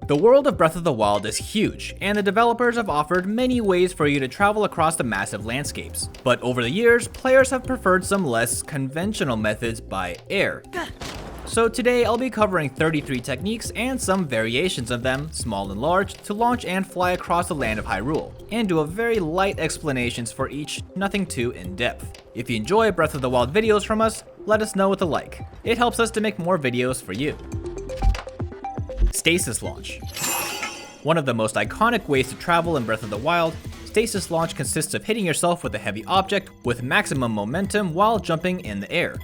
The world of Breath of the Wild is huge, and the developers have offered many ways for you to travel across the massive landscapes. But over the years, players have preferred some less conventional methods by air. So today I'll be covering 33 techniques and some variations of them, small and large, to launch and fly across the land of Hyrule, and do a very light explanations for each, nothing too in-depth. If you enjoy Breath of the Wild videos from us, let us know with a like. It helps us to make more videos for you. Stasis Launch. One of the most iconic ways to travel in Breath of the Wild, Stasis Launch consists of hitting yourself with a heavy object with maximum momentum while jumping in the air.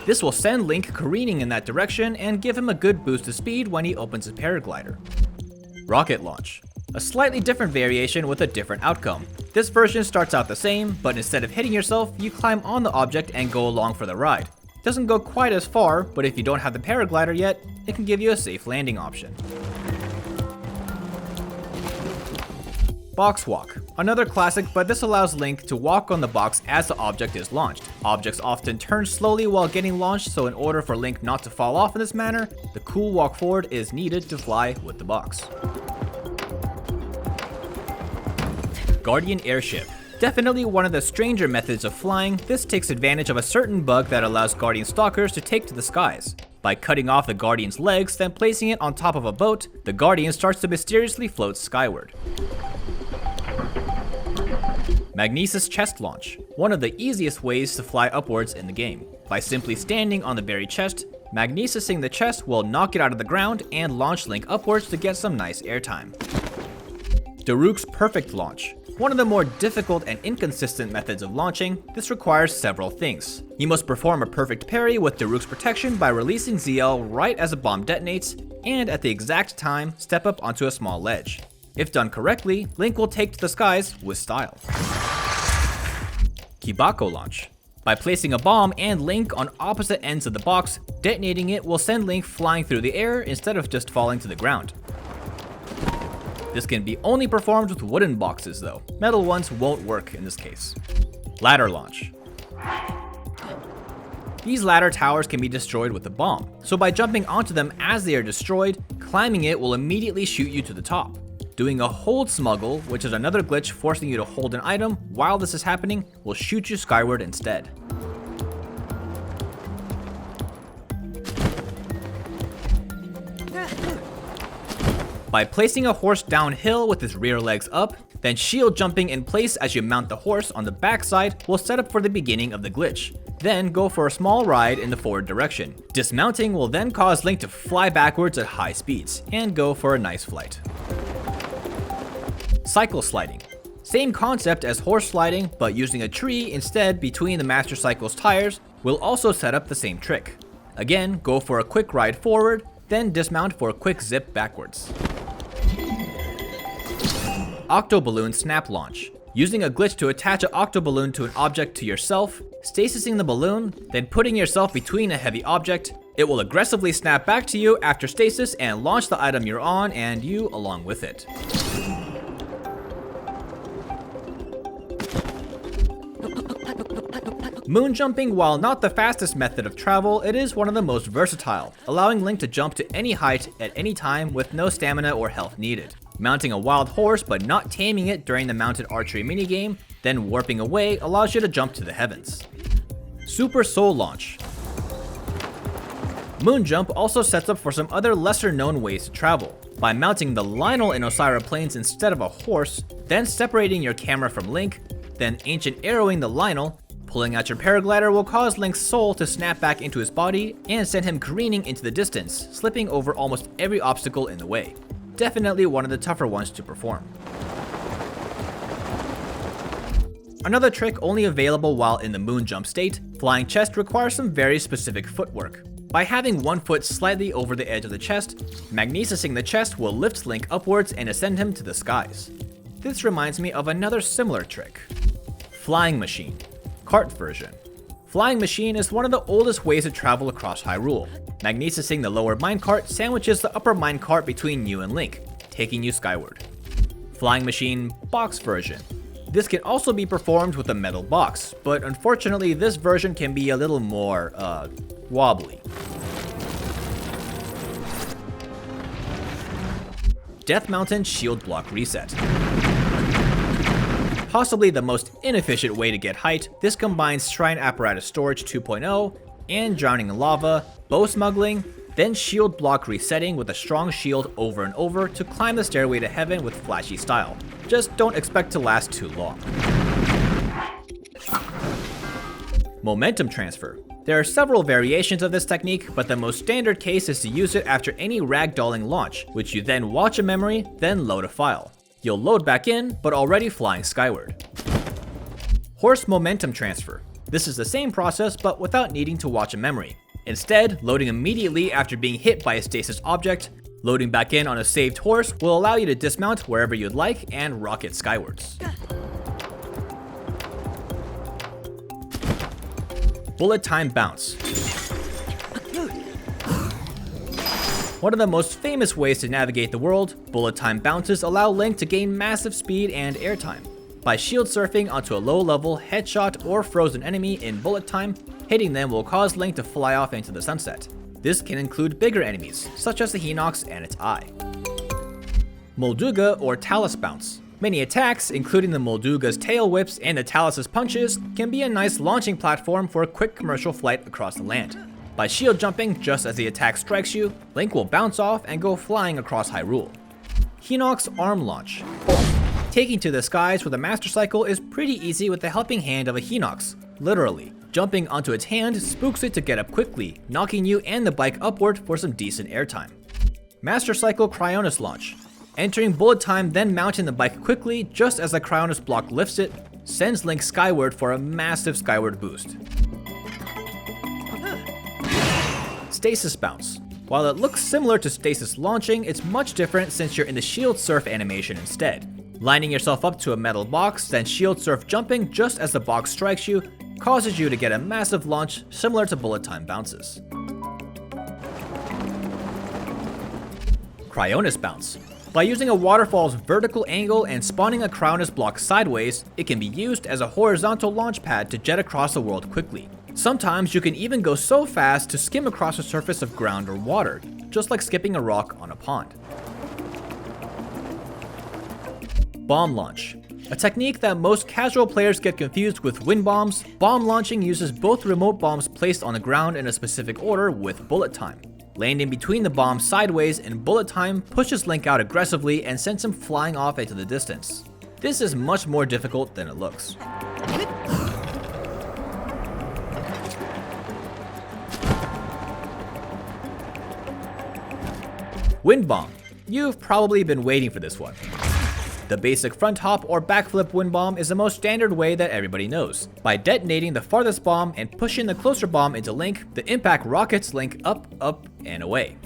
This will send Link careening in that direction and give him a good boost of speed when he opens his paraglider. Rocket Launch. A slightly different variation with a different outcome. This version starts out the same, but instead of hitting yourself, you climb on the object and go along for the ride. Doesn't go quite as far, but if you don't have the paraglider yet, it can give you a safe landing option. Box Walk. Another classic, but this allows Link to walk on the box as the object is launched. Objects often turn slowly while getting launched, so in order for Link not to fall off in this manner, the cool walk forward is needed to fly with the box. Guardian Airship. Definitely one of the stranger methods of flying, this takes advantage of a certain bug that allows Guardian stalkers to take to the skies. By cutting off the Guardian's legs, then placing it on top of a boat, the Guardian starts to mysteriously float skyward. Magnesis Chest Launch. One of the easiest ways to fly upwards in the game. By simply standing on the very chest, magnesising the chest will knock it out of the ground and launch Link upwards to get some nice airtime. Daruk's Perfect Launch. One of the more difficult and inconsistent methods of launching, this requires several things. You must perform a perfect parry with Daruk's protection by releasing ZL right as a bomb detonates, and at the exact time, step up onto a small ledge. If done correctly, Link will take to the skies with style. Kibako Launch. By placing a bomb and Link on opposite ends of the box, detonating it will send Link flying through the air instead of just falling to the ground. This can be only performed with wooden boxes though. Metal ones won't work in this case. Ladder Launch. These ladder towers can be destroyed with a bomb, so by jumping onto them as they are destroyed, climbing it will immediately shoot you to the top. Doing a hold smuggle, which is another glitch forcing you to hold an item while this is happening, will shoot you skyward instead. By placing a horse downhill with his rear legs up, then shield jumping in place as you mount the horse on the backside will set up for the beginning of the glitch. Then go for a small ride in the forward direction. Dismounting will then cause Link to fly backwards at high speeds and go for a nice flight. Cycle Sliding. Same concept as horse sliding, but using a tree instead between the Master Cycle's tires will also set up the same trick. Again, go for a quick ride forward, then dismount for a quick zip backwards. Octoballoon Snap Launch. Using a glitch to attach an Octoballoon to an object to yourself, stasising the balloon, then putting yourself between a heavy object, it will aggressively snap back to you after stasis and launch the item you're on and you along with it. Moon jumping, while not the fastest method of travel, it is one of the most versatile, allowing Link to jump to any height at any time with no stamina or health needed. Mounting a wild horse but not taming it during the mounted archery minigame, then warping away allows you to jump to the heavens. Super Soul Launch. Moon jump also sets up for some other lesser known ways to travel. By mounting the Lionel in Osira Plains instead of a horse, then separating your camera from Link, then ancient arrowing the Lionel, pulling out your paraglider will cause Link's soul to snap back into his body and send him careening into the distance, slipping over almost every obstacle in the way. Definitely one of the tougher ones to perform. Another trick only available while in the moon jump state, flying chest requires some very specific footwork. By having one foot slightly over the edge of the chest, magnesising the chest will lift Link upwards and ascend him to the skies. This reminds me of another similar trick. Flying Machine. Cart version. Flying Machine is one of the oldest ways to travel across Hyrule. Magnesising the lower minecart sandwiches the upper minecart between you and Link, taking you skyward. Flying Machine Box version. This can also be performed with a metal box, but unfortunately this version can be a little more, wobbly. Death Mountain Shield Block Reset. Possibly the most inefficient way to get height, this combines Shrine Apparatus Storage 2.0 and Drowning in Lava, Bow Smuggling, then Shield Block Resetting with a strong shield over and over to climb the stairway to heaven with flashy style. Just don't expect to last too long. Momentum Transfer. There are several variations of this technique, but the most standard case is to use it after any ragdolling launch, which you then watch a memory, then load a file. You'll load back in, but already flying skyward. Horse Momentum Transfer. This is the same process, but without needing to watch a memory. Instead, loading immediately after being hit by a stasis object, loading back in on a saved horse will allow you to dismount wherever you'd like and rocket skywards. Bullet Time Bounce. One of the most famous ways to navigate the world, bullet time bounces allow Link to gain massive speed and airtime. By shield surfing onto a low-level headshot or frozen enemy in bullet time, hitting them will cause Link to fly off into the sunset. This can include bigger enemies, such as the Hinox and its eye. Molduga or Talus Bounce. Many attacks, including the Molduga's tail whips and the Talus's punches, can be a nice launching platform for a quick commercial flight across the land. By shield jumping just as the attack strikes you, Link will bounce off and go flying across Hyrule. Hinox Arm Launch. Taking to the skies with a Master Cycle is pretty easy with the helping hand of a Hinox, literally. Jumping onto its hand spooks it to get up quickly, knocking you and the bike upward for some decent airtime. Master Cycle Cryonis Launch. Entering bullet time, then mounting the bike quickly just as the Cryonis block lifts it, sends Link skyward for a massive skyward boost. Stasis Bounce. While it looks similar to stasis launching, it's much different since you're in the shield surf animation instead. Lining yourself up to a metal box, then shield surf jumping just as the box strikes you, causes you to get a massive launch similar to bullet time bounces. Cryonis Bounce. By using a waterfall's vertical angle and spawning a Cryonis block sideways, it can be used as a horizontal launch pad to jet across the world quickly. Sometimes you can even go so fast to skim across the surface of ground or water, just like skipping a rock on a pond. Bomb Launch. A technique that most casual players get confused with wind bombs, bomb launching uses both remote bombs placed on the ground in a specific order with bullet time. Landing between the bombs sideways in bullet time pushes Link out aggressively and sends him flying off into the distance. This is much more difficult than it looks. Windbomb. You've probably been waiting for this one. The basic front hop or backflip Windbomb is the most standard way that everybody knows. By detonating the farthest bomb and pushing the closer bomb into Link, the impact rockets Link up, up, and away.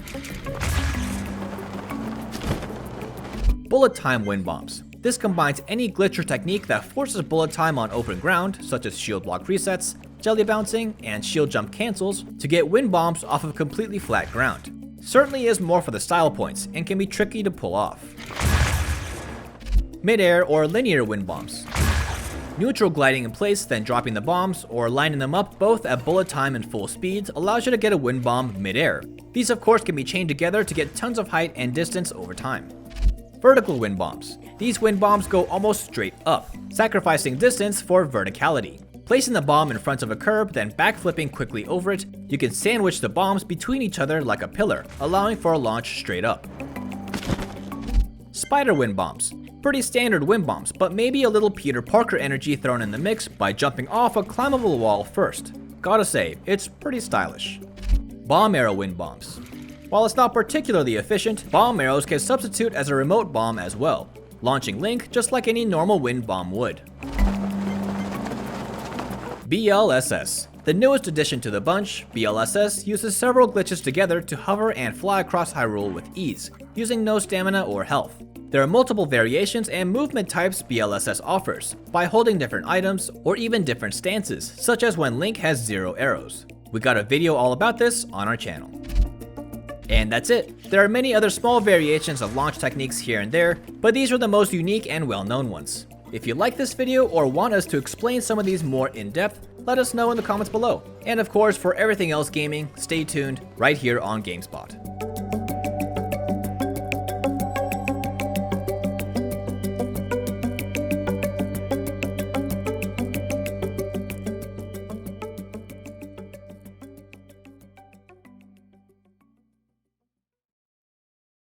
Bullet time Windbombs. This combines any glitch or technique that forces bullet time on open ground, such as shield block resets, jelly bouncing, and shield jump cancels, to get Windbombs off of completely flat ground. Certainly is more for the style points, and can be tricky to pull off. Midair or linear wind bombs. Neutral gliding in place, then dropping the bombs, or lining them up both at bullet time and full speed allows you to get a wind bomb midair. These of course can be chained together to get tons of height and distance over time. Vertical wind bombs. These wind bombs go almost straight up, sacrificing distance for verticality. Placing the bomb in front of a curb, then backflipping quickly over it, you can sandwich the bombs between each other like a pillar, allowing for a launch straight up. Spider wind bombs. Pretty standard wind bombs, but maybe a little Peter Parker energy thrown in the mix by jumping off a climbable wall first. Gotta say, it's pretty stylish. Bomb arrow wind bombs. While it's not particularly efficient, bomb arrows can substitute as a remote bomb as well, launching Link just like any normal wind bomb would. BLSS. The newest addition to the bunch, BLSS uses several glitches together to hover and fly across Hyrule with ease, using no stamina or health. There are multiple variations and movement types BLSS offers, by holding different items or even different stances, such as when Link has 0 arrows. We got a video all about this on our channel. And that's it. There are many other small variations of launch techniques here and there, but these are the most unique and well-known ones. If you like this video or want us to explain some of these more in depth, let us know in the comments below. And of course, for everything else gaming, stay tuned right here on GameSpot.